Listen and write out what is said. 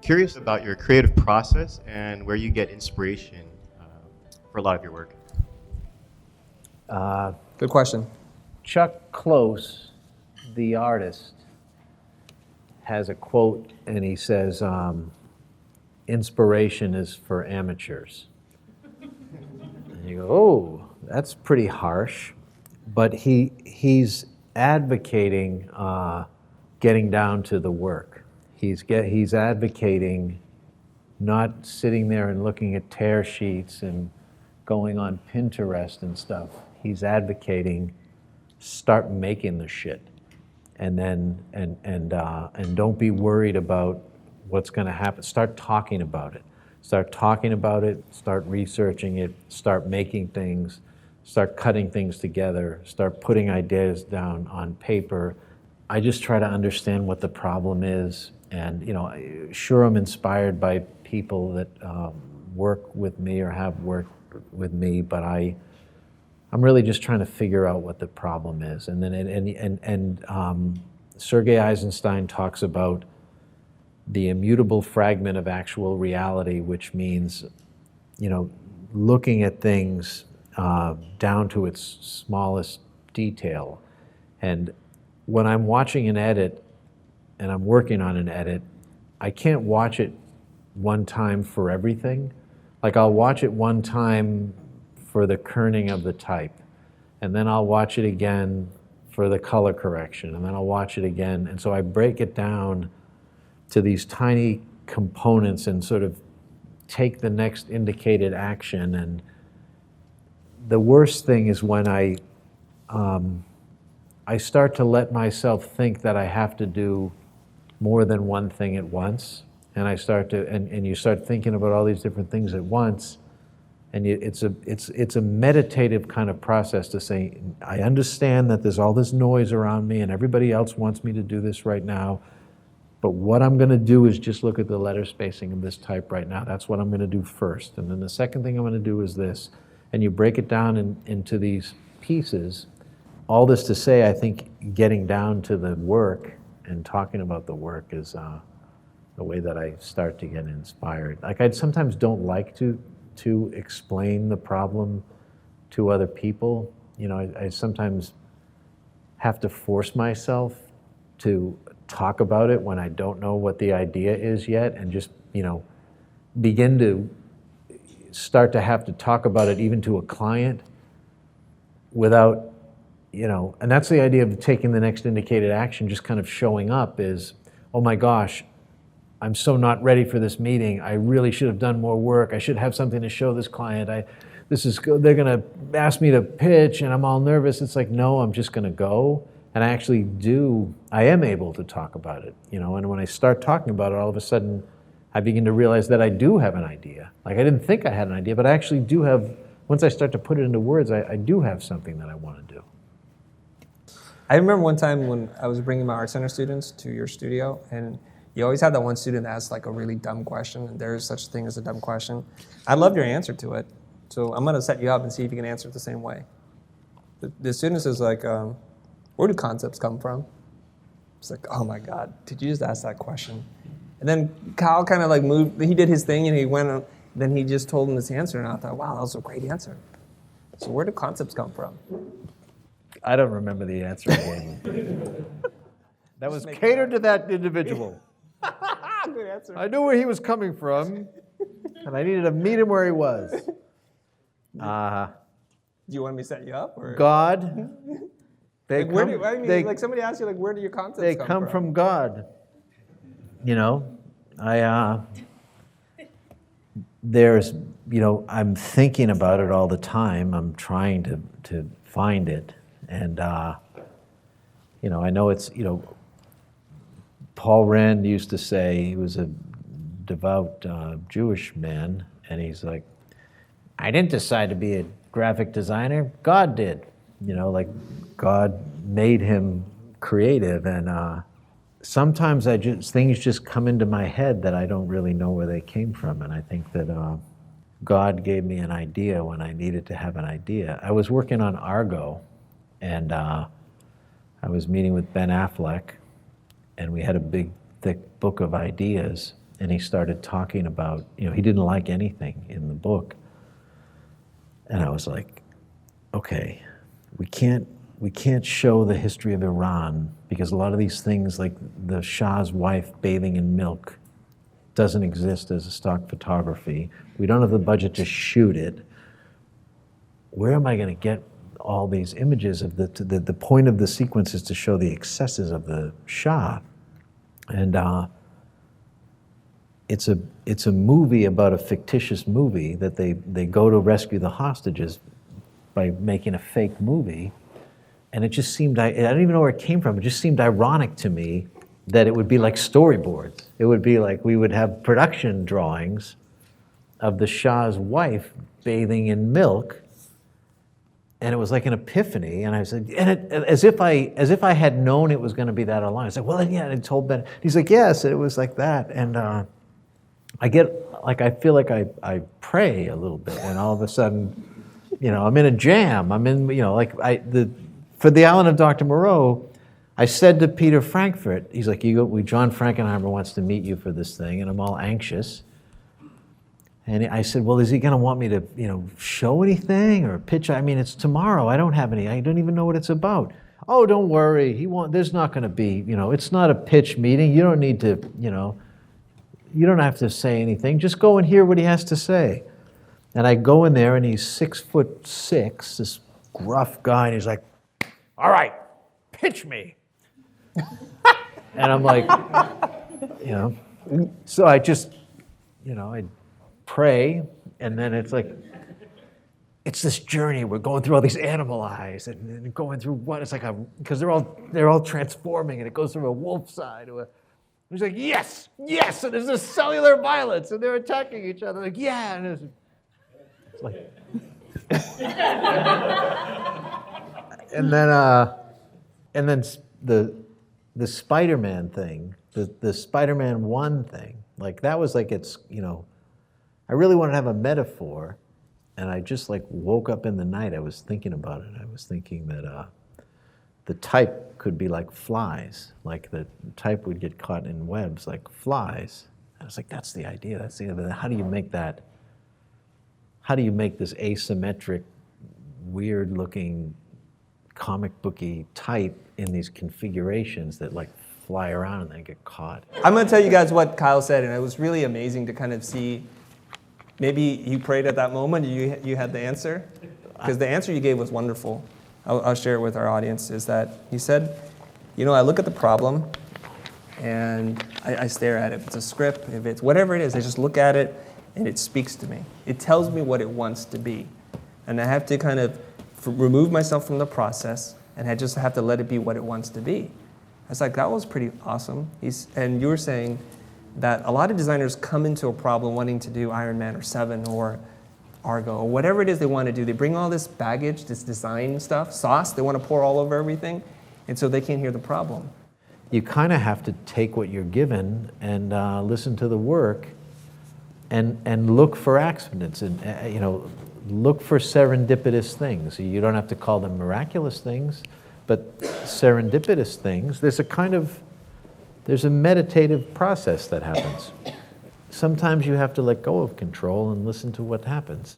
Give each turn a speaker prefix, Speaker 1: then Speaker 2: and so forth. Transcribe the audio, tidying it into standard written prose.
Speaker 1: curious about your creative process and where you get inspiration for a lot of your work.
Speaker 2: Good question.
Speaker 3: Chuck Close, the artist, has a quote, and he says, inspiration is for amateurs. And you go, oh, that's pretty harsh. But he's advocating getting down to the work. He's advocating not sitting there and looking at tear sheets and going on Pinterest and stuff. He's advocating start making the shit, and then and don't be worried about what's going to happen. Start talking about it. Start talking about it. Start researching it. Start making things. Start cutting things together. Start putting ideas down on paper. I just try to understand what the problem is, and sure, I'm inspired by people that work with me or have worked with me, but I'm really just trying to figure out what the problem is. And then Sergei Eisenstein talks about the immutable fragment of actual reality, which means, looking at things down to its smallest detail. And when I'm watching an edit and I'm working on an edit, I can't watch it one time for everything. Like, I'll watch it one time for the kerning of the type, and then I'll watch it again for the color correction, and then I'll watch it again. And so I break it down to these tiny components and sort of take the next indicated action. And the worst thing is when I start to let myself think that I have to do more than one thing at once, and I start to and you start thinking about all these different things at once, and it's a meditative kind of process to say, I understand that there's all this noise around me and everybody else wants me to do this right now, but what I'm going to do is just look at the letter spacing of this type right now. That's what I'm going to do first, and then the second thing I'm going to do is this, and you break it down into these pieces. All this to say, I think getting down to the work and talking about the work is the way that I start to get inspired. Like, I sometimes don't like to explain the problem to other people. I sometimes have to force myself to talk about it when I don't know what the idea is yet, and just, begin to start to have to talk about it even to a client without, and that's the idea of taking the next indicated action, just kind of showing up is, oh my gosh, I'm so not ready for this meeting. I really should have done more work. I should have something to show this client. They're going to ask me to pitch and I'm all nervous. It's like, no, I'm just going to go. And I am able to talk about it, and when I start talking about it, all of a sudden I begin to realize that I do have an idea. Like, I didn't think I had an idea, but I actually do have, once I start to put it into words, I do have something that I want to do.
Speaker 2: I remember one time when I was bringing my art center students to your studio, and you always had that one student that asked like a really dumb question, and there is such a thing as a dumb question. I loved your answer to it, so I'm going to set you up and see if you can answer it the same way. The student says like, where do concepts come from? It's like, oh my God, did you just ask that question? And then Kyle kind of like moved, he did his thing and he went, then he just told him this answer, and I thought, wow, that was a great answer. So where do concepts come from?
Speaker 3: I don't remember the answer again. That was catered to that individual.
Speaker 2: Good answer.
Speaker 3: I knew where he was coming from, and I needed to meet him where he was.
Speaker 2: Do you want me to set you up? Or?
Speaker 3: God.
Speaker 2: Like somebody asked you, like, where do your concepts come from?
Speaker 3: They come from God. I'm thinking about it all the time. I'm trying to find it. And, I know it's, Paul Rand used to say, he was a devout Jewish man, and he's like, I didn't decide to be a graphic designer, God did. Like, God made him creative, and sometimes things just come into my head that I don't really know where they came from, and I think that God gave me an idea when I needed to have an idea. I was working on Argo, and I was meeting with Ben Affleck, and we had a big, thick book of ideas, and he started talking about, he didn't like anything in the book. And I was like, okay, we can't show the history of Iran because a lot of these things, like the Shah's wife bathing in milk, doesn't exist as a stock photography. We don't have the budget to shoot it. Where am I going to get all these images of the point of the sequence is to show the excesses of the Shah. And it's a movie about a fictitious movie that they go to rescue the hostages by making a fake movie. And it just seemed, I don't even know where it came from, it just seemed ironic to me that it would be like storyboards. It would be like we would have production drawings of the Shah's wife bathing in milk. And it was like an epiphany, and I said, as if I had known it was going to be that along. I said, well, yeah, and I told Ben. He's like, yes, it was like that, and I feel like I pray a little bit when all of a sudden, I'm in a jam. I'm in, for the Island of Dr. Moreau, I said to Peter Frankfurt, he's like, John Frankenheimer wants to meet you for this thing, and I'm all anxious. And I said, well, is he going to want me to, show anything or pitch? I mean, it's tomorrow. I don't have any. I don't even know what it's about. Oh, don't worry. There's not going to be, it's not a pitch meeting. You don't need to, you don't have to say anything. Just go and hear what he has to say. And I go in there, and he's 6'6", this gruff guy, and he's like, all right, pitch me. And I'm like, so I just, I pray, and then it's like, it's this journey. We're going through all these animal eyes, and going through what it's like because they're all transforming, and it goes from a wolf's eye to a. He's like, yes, and there's this cellular violence, and they're attacking each other. Like, yeah, and it's like, and then the Spider-Man thing, the Spider-Man 1 thing, like that was like it's I really wanted to have a metaphor, and I just woke up in the night. I was thinking about it. I was thinking that the type could be like flies, like the type would get caught in webs like flies. I was like, that's the idea. That's the idea. How do you make that? How do you make this asymmetric, weird-looking, comic booky type in these configurations that fly around and then get caught?
Speaker 2: I'm going to tell you guys what Kyle said, and it was really amazing to kind of see. Maybe you prayed at that moment, you had the answer? Because the answer you gave was wonderful. I'll share it with our audience, is that he said, I look at the problem, and I stare at it. If it's a script, if it's whatever it is, I just look at it, and it speaks to me. It tells me what it wants to be. And I have to kind of remove myself from the process, and I just have to let it be what it wants to be. I was like, that was pretty awesome. And you were saying that a lot of designers come into a problem wanting to do Iron Man or 7 or Argo or whatever it is they want to do. They bring all this baggage, this design stuff, sauce they want to pour all over everything, and so they can't hear the problem.
Speaker 3: You kind of have to take what you're given and listen to the work and look for accidents and look for serendipitous things. You don't have to call them miraculous things, but serendipitous things. There's a meditative process that happens. Sometimes you have to let go of control and listen to what happens.